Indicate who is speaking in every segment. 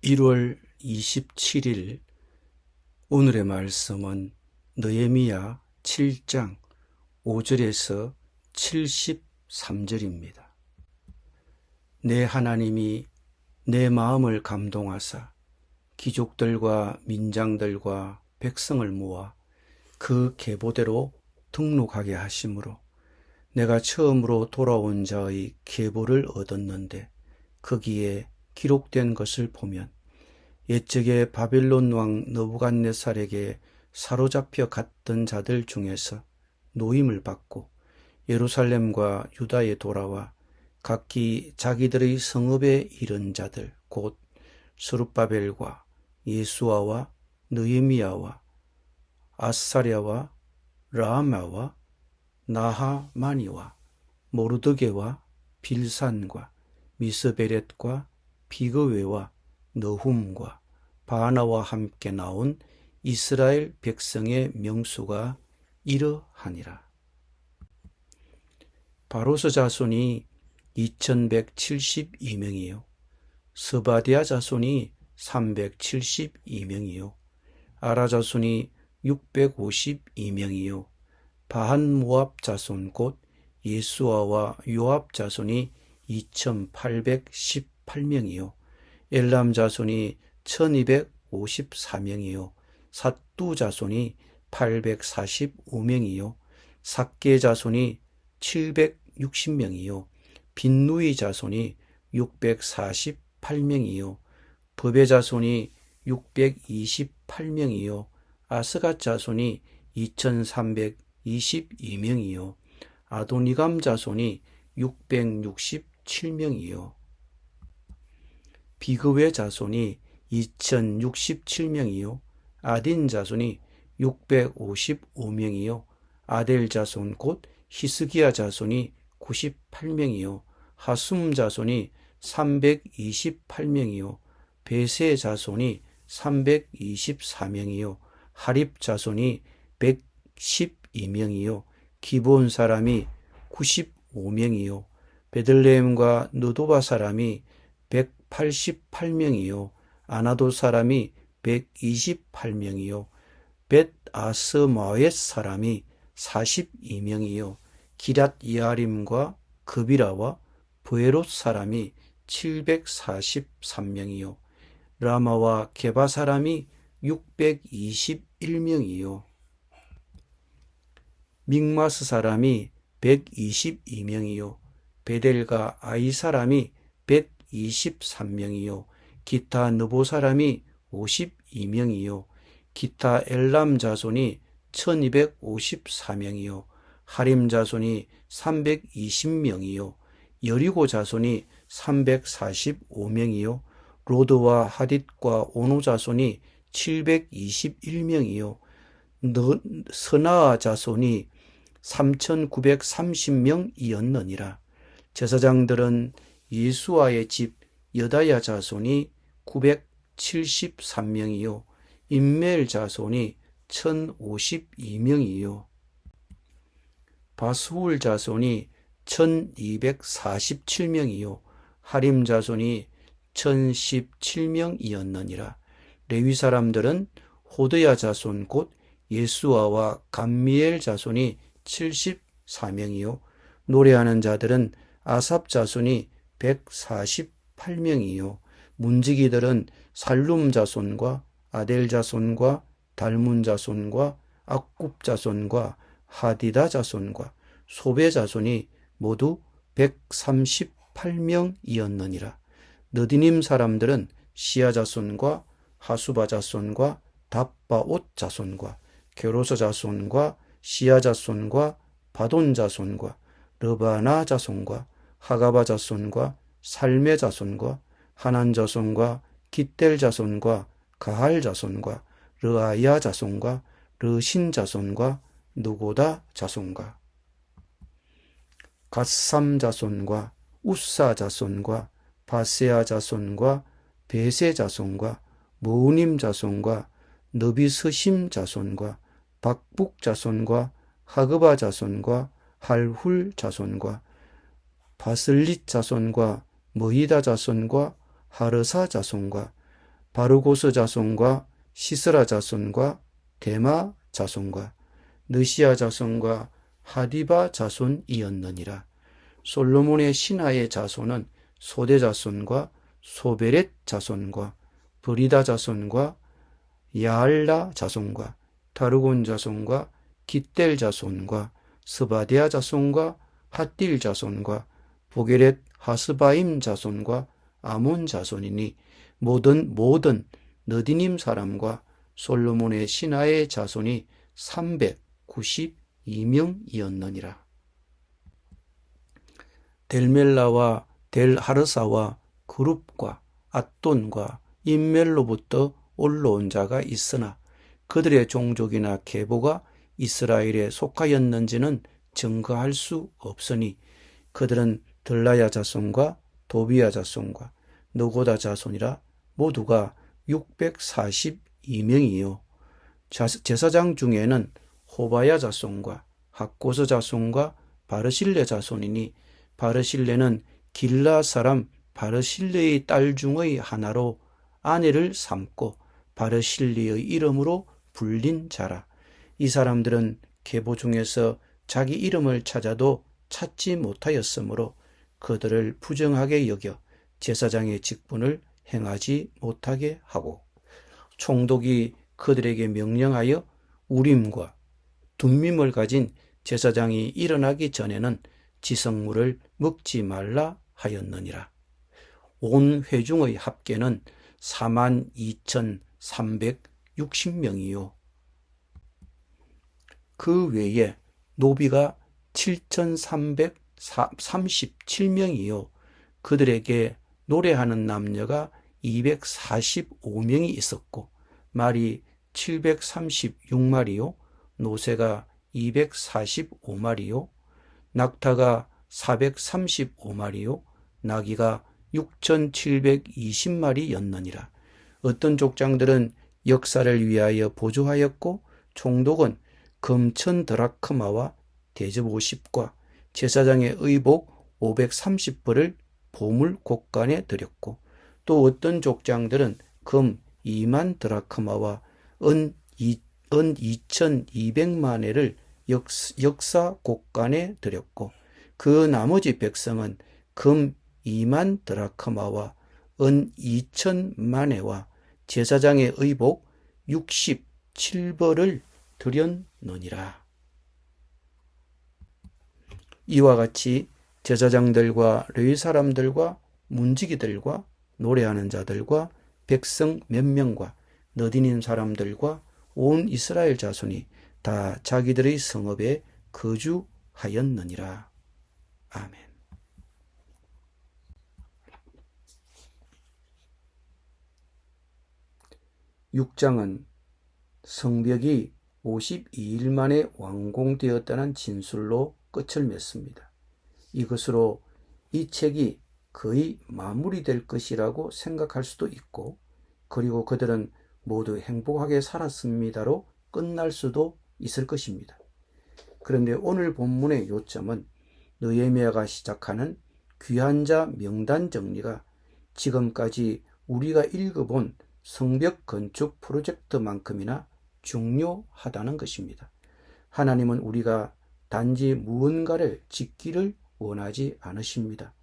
Speaker 1: 1월 27일 오늘의 말씀은 느헤미야 7장 5절에서 73절입니다. 내 하나님이 내 마음을 감동하사 귀족들과 민장들과 백성을 모아 그 계보대로 등록하게 하심으로 내가 처음으로 돌아온 자의 계보를 얻었는데 거기에 기록된 것을 보면 옛적에 바벨론 왕 느부갓네살에게 사로잡혀 갔던 자들 중에서 노임을 받고 예루살렘과 유다에 돌아와 각기 자기들의 성읍에 이른 자들 곧 스룹바벨과 예수아와 느헤미야와 아사랴와 라마와 나하마니와 모르드게와 빌산과 미스베렛과 비그웨와 너훔과 바나와 함께 나온 이스라엘 백성의 명수가 이러하니라. 바로스 자손이 2172명이요 스바디아 자손이 372명이요 아라 자손이 652명이요 바한 모압 자손 곧 예수아와 요압 자손이 2818명이요 엘람 자손이 1254명이요 삿두 자손이 845명이요 삭게 자손이 760명이요 빈누이 자손이 648명이요 브베 자손이 628명이요 아스갓 자손이 2322명이요 아도니감 자손이 667명이요 비그웨 자손이 2067명이요 아딘 자손이 655명이요 아델 자손 곧 히스기야 자손이 98명이요 하숨 자손이 328명이요 베세 자손이 324명이요 하립 자손이 112명이요 기본 사람이 95명이요 베들레헴과 느도바 사람이 188명이요 아나도 사람이 128명이요 벳 아스마웻 사람이 42명이요 기랏 예아림과 그비라와 브에롯 사람이 743명이요 라마와 게바 사람이 621명이요 믹마스 사람이 122명이요 베델과 아이 사람이 123명이요 기타 느보 사람이 52명이요 기타 엘람 자손이 1254명이요 하림 자손이 320명이요 여리고 자손이 345명이요 로드와 하딧과 오노 자손이 721명이요 스나아 자손이 3930명이었느니라. 제사장들은 예수아의 집 여다야 자손이 973명이요 임멜 자손이 1052명이요 바스울 자손이 1247명이요 하림 자손이 1017명이었느니라. 레위 사람들은 호드야 자손 곧 예수아와 감미엘 자손이 74명이요 노래하는 자들은 아삽 자손이 148명이요 문지기들은 살룸 자손과 아델 자손과 달문 자손과 악굽 자손과 하디다 자손과 소베 자손이 모두 138명이었느니라. 느디님 사람들은 시아 자손과 하수바 자손과 답바옷 자손과 게로서 자손과 시아 자손과 바돈 자손과 르바나 자손과 하가바 자손과 살메 자손과 하난 자손과 깃델 자손과 가할 자손과 르아야 자손과 르신 자손과 누고다 자손과 갓삼 자손과 우사 자손과 바세아 자손과 베세 자손과 모우님 자손과 너비스심 자손과 박북 자손과 하그바 자손과 할훌 자손과 바슬릿 자손과 머히다 자손과 하르사 자손과 바르고스 자손과 시스라 자손과 데마 자손과 느시아 자손과 하디바 자손이었느니라. 솔로몬의 신하의 자손은 소대 자손과 소베렛 자손과 브리다 자손과 야알라 자손과 다르곤 자손과 깃델 자손과 스바디아 자손과 핫딜 자손과 보게렛 하스바임 자손과 아몬 자손이니 모든 느디님 사람과 솔로몬의 신하의 자손이 392명이었느니라. 델멜라와 델하르사와 그룹과 앗돈과 인멜로부터 올라온 자가 있으나 그들의 종족이나 계보가 이스라엘에 속하였는지는 증거할 수 없으니 그들은 들라야 자손과 도비야 자손과 느고다 자손이라 모두가 642명이요. 제사장 중에는 호바야 자손과 학고스 자손과 바르실레 자손이니 바르실레는 길라 사람 바르실레의 딸 중의 하나로 아내를 삼고 바르실레의 이름으로 불린 자라. 이 사람들은 계보 중에서 자기 이름을 찾아도 찾지 못하였으므로 그들을 부정하게 여겨 제사장의 직분을 행하지 못하게 하고 총독이 그들에게 명령하여 우림과 둠밈을 가진 제사장이 일어나기 전에는 지성물을 먹지 말라 하였느니라. 온 회중의 합계는 42,360명이요. 그 외에 노비가 7,337명이요. 그들에게 노래하는 남녀가 245명이 있었고 말이 736마리요. 노새가 245마리요. 낙타가 435마리요. 나귀가 6,720마리였느니라. 어떤 족장들은 역사를 위하여 보조하였고 총독은 금천 드라크마와 대접 50과 제사장의 의복 530벌을 보물 곡간에 드렸고 또 어떤 족장들은 금 2만 드라크마와 은 2,200만회를 역사 곡간에 드렸고 그 나머지 백성은 금 2만 드라크마와 은 2,000만회와 제사장의 의복 67벌을 드렸느니라. 이와 같이 제사장들과 레위 사람들과 문지기들과 노래하는 자들과 백성 몇 명과 느디님 사람들과 온 이스라엘 자손이 다 자기들의 성읍에 거주하였느니라. 아멘. 6장은 성벽이 52일 만에 완공되었다는 진술로 끝을 맺습니다. 이것으로 이 책이 거의 마무리될 것이라고 생각할 수도 있고 그리고 그들은 모두 행복하게 살았습니다로 끝날 수도 있을 것입니다. 그런데 오늘 본문의 요점은 느헤미야가 시작하는 귀한 자 명단 정리가 지금까지 우리가 읽어본 성벽 건축 프로젝트만큼이나 중요하다는 것입니다. 하나님은 우리가 단지 무언가를 짓기를 원하지 않으십니다.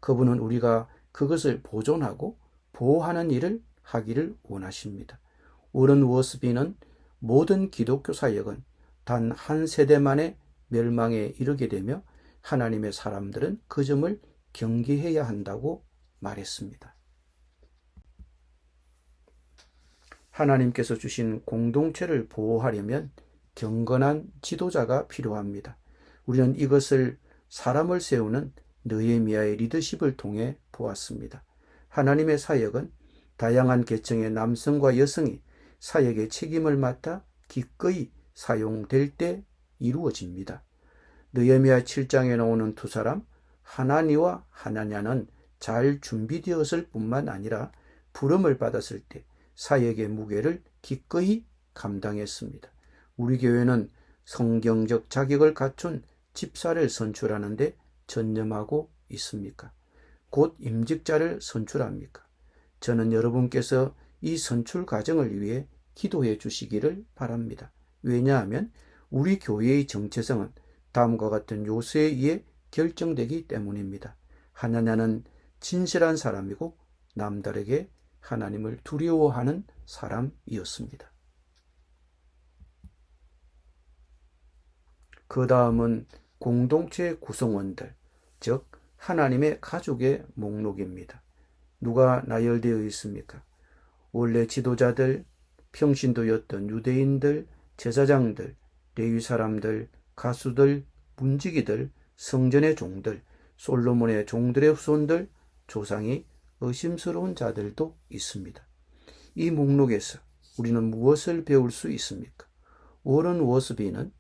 Speaker 1: 그분은 우리가 그것을 보존하고 보호하는 일을 하기를 원하십니다. 워런 워스비는 모든 기독교 사역은 단 한 세대만의 멸망에 이르게 되며 하나님의 사람들은 그 점을 경계해야 한다고 말했습니다. 하나님께서 주신 공동체를 보호하려면 경건한 지도자가 필요합니다. 우리는 이것을 사람을 세우는 느헤미야의 리더십을 통해 보았습니다. 하나님의 사역은 다양한 계층의 남성과 여성이 사역의 책임을 맡아 기꺼이 사용될 때 이루어집니다. 느헤미야 7장에 나오는 두 사람 하나니와 하나냐는 잘 준비되었을 뿐만 아니라 부름을 받았을 때 사역의 무게를 기꺼이 감당했습니다. 우리 교회는 성경적 자격을 갖춘 집사를 선출하는 데 전념하고 있습니까? 곧 임직자를 선출합니까? 저는 여러분께서 이 선출 과정을 위해 기도해 주시기를 바랍니다. 왜냐하면 우리 교회의 정체성은 다음과 같은 요소에 의해 결정되기 때문입니다. 하나냐는 진실한 사람이고 남들에게 하나님을 두려워하는 사람이었습니다. 그 다음은 공동체 구성원들, 즉 하나님의 가족의 목록입니다. 누가 나열되어 있습니까? 원래 지도자들, 평신도였던 유대인들, 제사장들, 레위 사람들, 가수들, 문지기들, 성전의 종들, 솔로몬의 종들의 후손들, 조상이 의심스러운 자들도 있습니다. 이 목록에서 우리는 무엇을 배울 수 있습니까? 워런 워스비는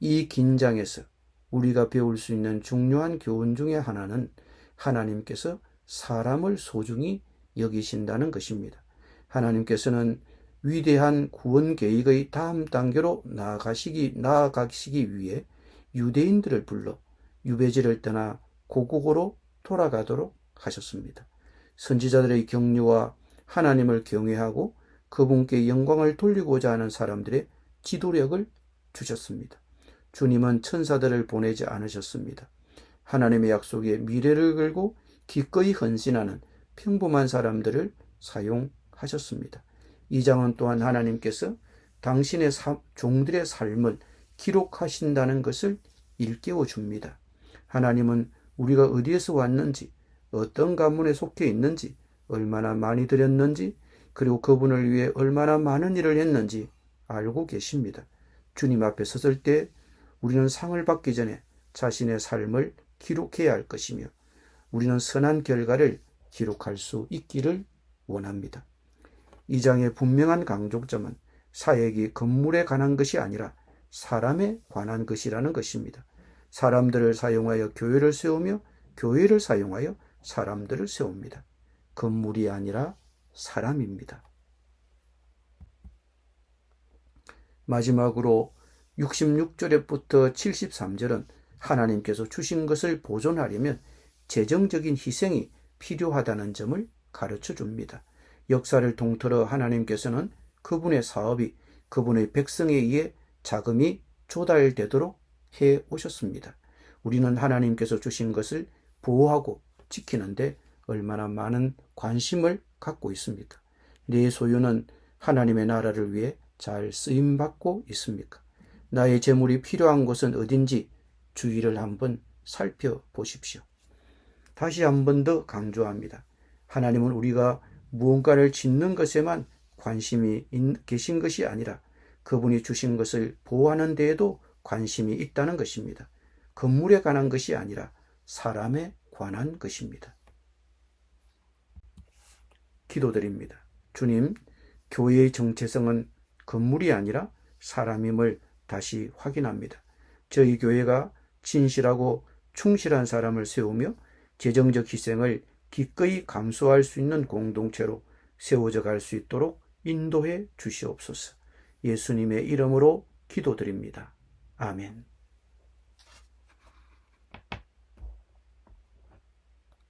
Speaker 1: 이 긴장에서 우리가 배울 수 있는 중요한 교훈 중에 하나는 하나님께서 사람을 소중히 여기신다는 것입니다. 하나님께서는 위대한 구원 계획의 다음 단계로 나아가시기 위해 유대인들을 불러 유배지를 떠나 고국으로 돌아가도록 하셨습니다. 선지자들의 격려와 하나님을 경외하고 그분께 영광을 돌리고자 하는 사람들의 지도력을 주셨습니다. 주님은 천사들을 보내지 않으셨습니다. 하나님의 약속에 미래를 걸고 기꺼이 헌신하는 평범한 사람들을 사용하셨습니다. 이 장은 또한 하나님께서 당신의 종들의 삶을 기록하신다는 것을 일깨워 줍니다. 하나님은 우리가 어디에서 왔는지, 어떤 가문에 속해 있는지, 얼마나 많이 드렸는지, 그리고 그분을 위해 얼마나 많은 일을 했는지 알고 계십니다. 주님 앞에 섰을 때 우리는 상을 받기 전에 자신의 삶을 기록해야 할 것이며 우리는 선한 결과를 기록할 수 있기를 원합니다. 이 장의 분명한 강조점은 사역이 건물에 관한 것이 아니라 사람에 관한 것이라는 것입니다. 사람들을 사용하여 교회를 세우며 교회를 사용하여 사람들을 세웁니다. 건물이 아니라 사람입니다. 마지막으로 66절부터 73절은 하나님께서 주신 것을 보존하려면 재정적인 희생이 필요하다는 점을 가르쳐 줍니다. 역사를 통틀어 하나님께서는 그분의 사업이 그분의 백성에 의해 자금이 조달되도록 해 오셨습니다. 우리는 하나님께서 주신 것을 보호하고 지키는데 얼마나 많은 관심을 갖고 있습니까? 내 소유는 하나님의 나라를 위해 잘 쓰임받고 있습니까? 나의 재물이 필요한 곳은 어딘지 주위를 한번 살펴보십시오. 다시 한 번 더 강조합니다. 하나님은 우리가 무언가를 짓는 것에만 관심이 계신 것이 아니라 그분이 주신 것을 보호하는 데에도 관심이 있다는 것입니다. 건물에 관한 것이 아니라 사람에 관한 것입니다. 기도드립니다. 주님, 교회의 정체성은 건물이 아니라 사람임을 다시 확인합니다. 저희 교회가 진실하고 충실한 사람을 세우며 재정적 희생을 기꺼이 감수할 수 있는 공동체로 세워져 갈 수 있도록 인도해 주시옵소서. 예수님의 이름으로 기도드립니다. 아멘.